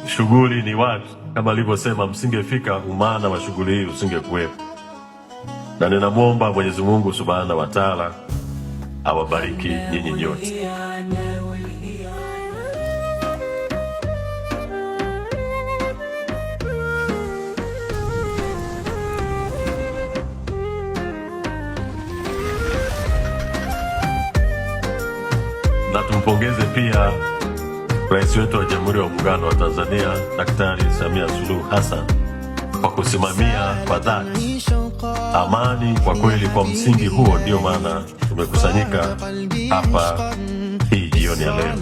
shughuli ni watu, kama alivyosema, msingefika umana wa shughuli hii usingekuwepo. Na ninamwomba Mwenyezi Mungu Subhanahu wa Ta'ala awabariki nyinyi nyote. Na tumpongeze pia Rais wetu wa Jamhuri ya Muungano wa Tanzania Daktari Samia Suluhu Hassan kwa kusimamia kwa dhati amani. Kwa kweli, kwa msingi huo ndio maana tumekusanyika hapa hii jioni ya leo.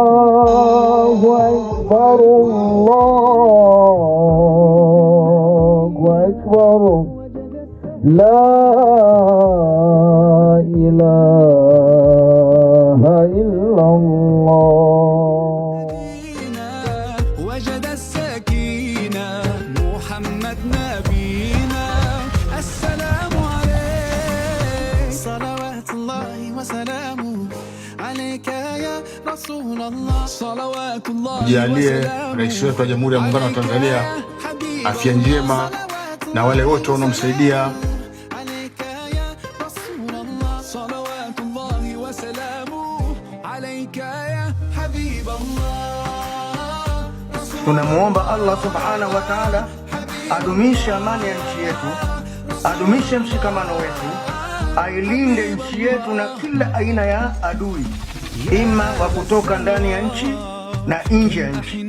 Allahu Akbar, Allahu Akbar, la ilaha illa Allah. وجد السكينة محمد نبينا السلام عليك صلوات الله وسلامه عليك يا رسول الله صلوات الله. Jalie Rais wetu wa Jamhuri ya Muungano wa Tanzania afya njema na wale wote wanaomsaidia. Tunamuomba Allah Subhanahu wa Ta'ala adumishe amani ya nchi yetu, adumishe mshikamano wetu, ailinde nchi yetu na kila aina ya adui, ima wa kutoka ndani ya nchi na nje ya nchi.